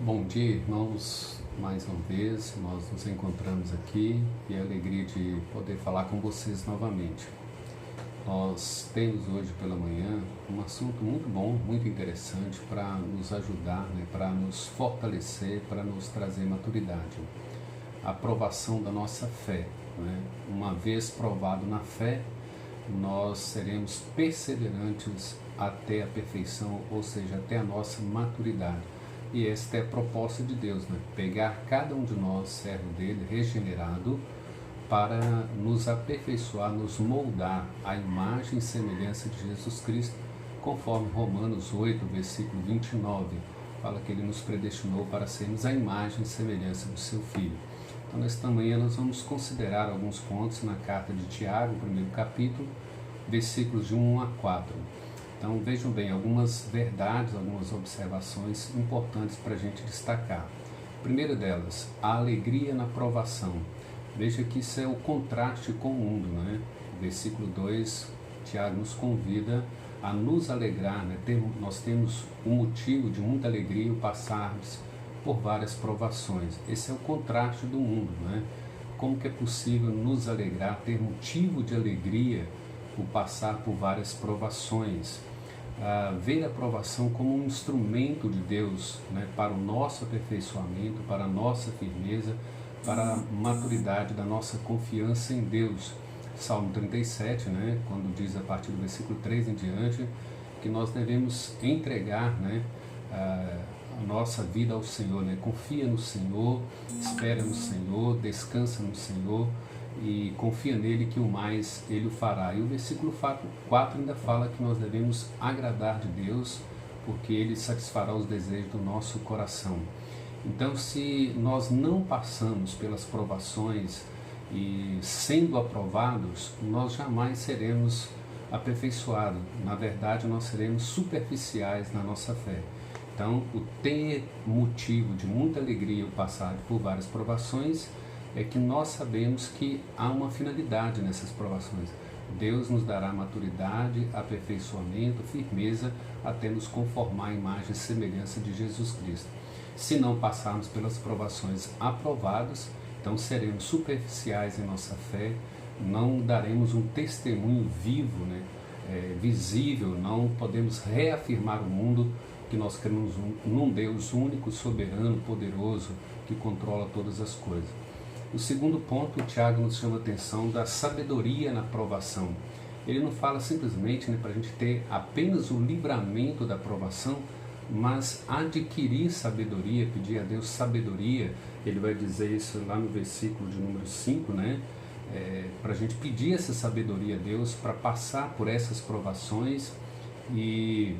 Bom dia, irmãos. Mais uma vez, nós nos encontramos aqui e a alegria de poder falar com vocês novamente. Nós temos hoje pela manhã um assunto muito bom, muito interessante para nos ajudar, para nos fortalecer, para nos trazer maturidade. A provação da nossa fé. Uma vez provado na fé, nós seremos perseverantes até a perfeição, ou seja, até a nossa maturidade. E esta é a proposta de Deus, pegar cada um de nós, servo dele, regenerado, para nos aperfeiçoar, nos moldar à imagem e semelhança de Jesus Cristo, conforme Romanos 8, versículo 29, fala que ele nos predestinou para sermos a imagem e semelhança do seu Filho. Então, nesta manhã, nós vamos considerar alguns pontos na carta de Tiago, primeiro capítulo, versículos de 1 a 4. Então vejam bem, algumas verdades, algumas observações importantes para a gente destacar. A primeira delas, a alegria na provação. Veja que isso é o contraste com o mundo, Versículo 2, Tiago nos convida a nos alegrar, Nós temos um motivo de muita alegria o passarmos por várias provações. Esse é o contraste do mundo, Como que é possível nos alegrar, ter motivo de alegria o passar por várias provações? Ver a provação como um instrumento de Deus, para o nosso aperfeiçoamento, para a nossa firmeza, para a maturidade da nossa confiança em Deus. Salmo 37, quando diz a partir do versículo 3 em diante, que nós devemos entregar a nossa vida ao Senhor, confia no Senhor, espera no Senhor, descansa no Senhor, e confia nele que o mais ele o fará. E o versículo 4 ainda fala que nós devemos agradar de Deus, porque ele satisfará os desejos do nosso coração. Então, se nós não passamos pelas provações e sendo aprovados, nós jamais seremos aperfeiçoados. Na verdade, nós seremos superficiais na nossa fé. Então, o ter motivo de muita alegria o passar por várias provações é que nós sabemos que há uma finalidade nessas provações. Deus nos dará maturidade, aperfeiçoamento, firmeza, até nos conformar à imagem e semelhança de Jesus Cristo. Se não passarmos pelas provações aprovadas, então seremos superficiais em nossa fé, não daremos um testemunho vivo, visível, não podemos reafirmar o mundo que nós cremos num Deus único, soberano, poderoso, que controla todas as coisas. O segundo ponto, o Tiago nos chama a atenção da sabedoria na provação. Ele não fala simplesmente para a gente ter apenas o livramento da provação, mas adquirir sabedoria, pedir a Deus sabedoria. Ele vai dizer isso lá no versículo de número 5, para a gente pedir essa sabedoria a Deus para passar por essas provações. E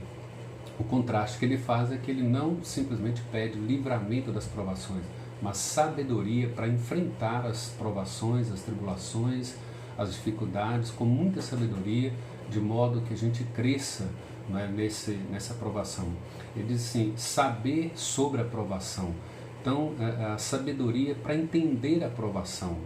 o contraste que ele faz é que ele não simplesmente pede livramento das provações, mas sabedoria para enfrentar as provações, as tribulações, as dificuldades com muita sabedoria, de modo que a gente cresça nessa provação. Ele diz assim, saber sobre a provação. Então, a sabedoria para entender a provação,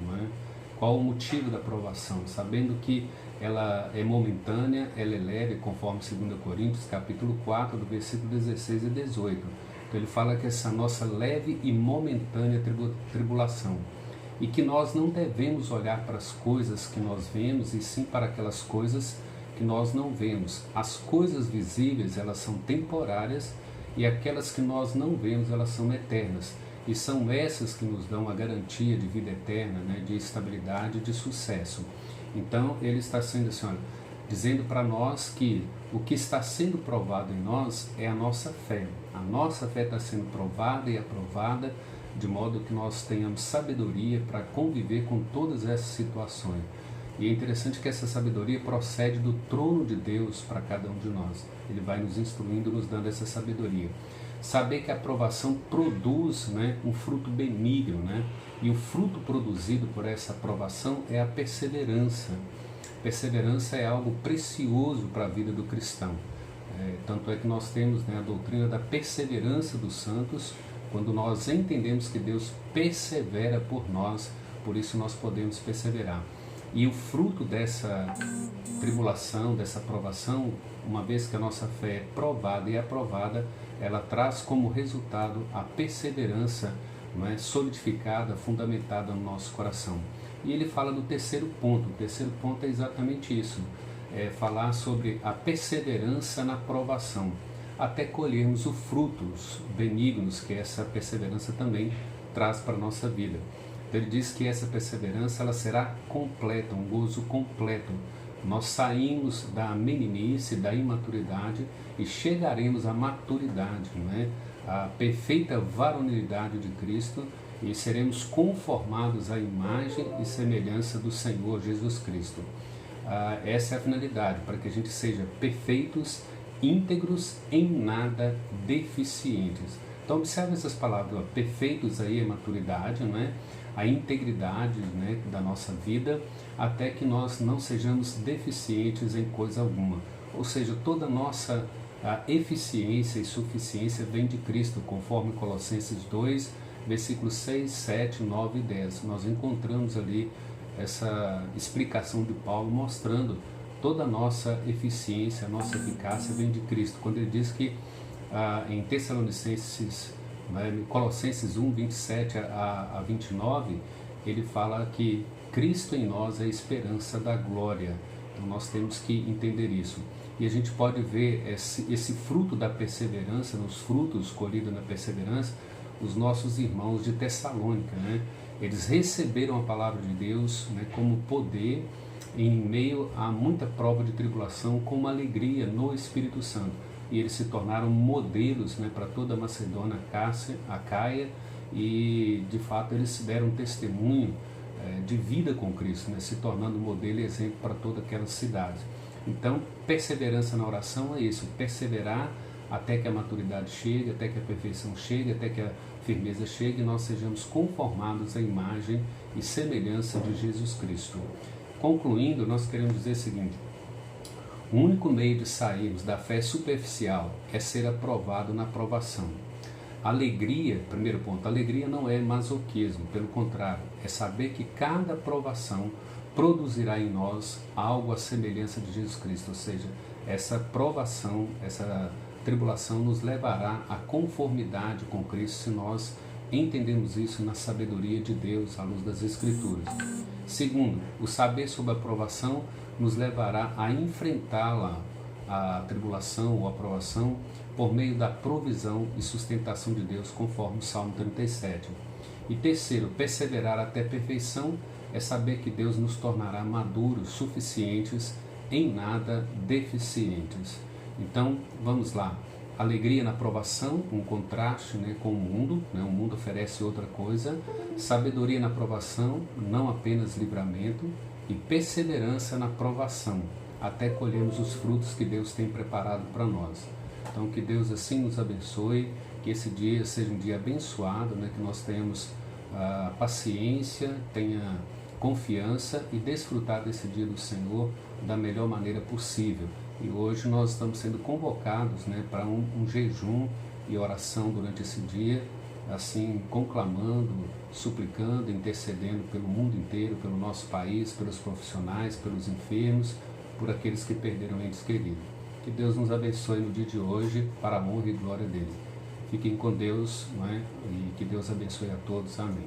Qual o motivo da provação? Sabendo que ela é momentânea, ela é leve, conforme 2 Coríntios, capítulo 4, do versículo 16 e 18. Então ele fala que essa nossa leve e momentânea tribulação, e que nós não devemos olhar para as coisas que nós vemos, e sim para aquelas coisas que nós não vemos. As coisas visíveis, elas são temporárias, e aquelas que nós não vemos, elas são eternas. E são essas que nos dão a garantia de vida eterna, de estabilidade, de sucesso. Então ele está sendo assim, dizendo para nós que o que está sendo provado em nós é a nossa fé. A nossa fé está sendo provada e aprovada, de modo que nós tenhamos sabedoria para conviver com todas essas situações. E é interessante que essa sabedoria procede do trono de Deus para cada um de nós. Ele vai nos instruindo, nos dando essa sabedoria. Saber que a aprovação produz um fruto benigno, e o fruto produzido por essa aprovação é a perseverança. Perseverança é algo precioso para a vida do cristão. Tanto é que nós temos a doutrina da perseverança dos santos, quando nós entendemos que Deus persevera por nós, por isso nós podemos perseverar. E o fruto dessa tribulação, dessa provação, uma vez que a nossa fé é provada e aprovada, ela traz como resultado a perseverança, não é, solidificada, fundamentada no nosso coração. E ele fala do terceiro ponto. O terceiro ponto é exatamente isso, é falar sobre a perseverança na provação, até colhermos os frutos benignos que essa perseverança também traz para a nossa vida. Então, ele diz que essa perseverança ela será completa, um gozo completo. Nós saímos da meninice, da imaturidade e chegaremos à maturidade, não é? A perfeita varonilidade de Cristo, e seremos conformados à imagem e semelhança do Senhor Jesus Cristo. Essa é a finalidade, para que a gente seja perfeitos, íntegros, em nada deficientes. Então observe essas palavras, perfeitos aí é maturidade, não é? A integridade, né, da nossa vida, até que nós não sejamos deficientes em coisa alguma. Ou seja, toda a nossa eficiência e suficiência vem de Cristo, conforme Colossenses 2, versículos 6, 7, 9 e 10. Nós encontramos ali essa explicação de Paulo mostrando toda a nossa eficiência, a nossa eficácia vem de Cristo. Quando ele diz que em Tessalonicenses, Colossenses 1, 27 a 29, ele fala que Cristo em nós é a esperança da glória. Então nós temos que entender isso. E a gente pode ver esse fruto da perseverança, nos frutos colhidos na perseverança, os nossos irmãos de Tessalônica, né? Eles receberam a palavra de Deus, né, como poder em meio a muita prova de tribulação, com uma alegria no Espírito Santo. E eles se tornaram modelos, né, para toda a Macedônia, a Caia, e de fato eles deram testemunho de vida com Cristo, né, se tornando modelo e exemplo para todas aquelas cidades. Então, perseverança na oração é isso, perseverar até que a maturidade chegue, até que a perfeição chegue, até que a firmeza chegue e nós sejamos conformados à imagem e semelhança de Jesus Cristo. Concluindo, nós queremos dizer o seguinte: o único meio de sairmos da fé superficial é ser aprovado na provação. Alegria, primeiro ponto, alegria não é masoquismo, pelo contrário, é saber que cada provação produzirá em nós algo à semelhança de Jesus Cristo, ou seja, essa provação, essa tribulação nos levará à conformidade com Cristo se nós entendemos isso na sabedoria de Deus, à luz das Escrituras. Segundo, o saber sobre a provação nos levará a enfrentá-la, a tribulação ou a provação, por meio da provisão e sustentação de Deus, conforme o Salmo 37. E terceiro, perseverar até a perfeição é saber que Deus nos tornará maduros, suficientes, em nada deficientes. Então, vamos lá. Alegria na provação, um contraste, né, com o mundo, né, o mundo oferece outra coisa. Sabedoria na provação, não apenas livramento. E perseverança na provação, até colhermos os frutos que Deus tem preparado para nós. Então, que Deus assim nos abençoe, que esse dia seja um dia abençoado, né, que nós tenhamos paciência, tenha confiança e desfrutar desse dia do Senhor da melhor maneira possível. E hoje nós estamos sendo convocados, né, para um jejum e oração durante esse dia, assim, conclamando, suplicando, intercedendo pelo mundo inteiro, pelo nosso país, pelos profissionais, pelos enfermos, por aqueles que perderam entes queridos. Que Deus nos abençoe no dia de hoje, para a honra e glória dele. Fiquem com Deus, não é? E que Deus abençoe a todos. Amém.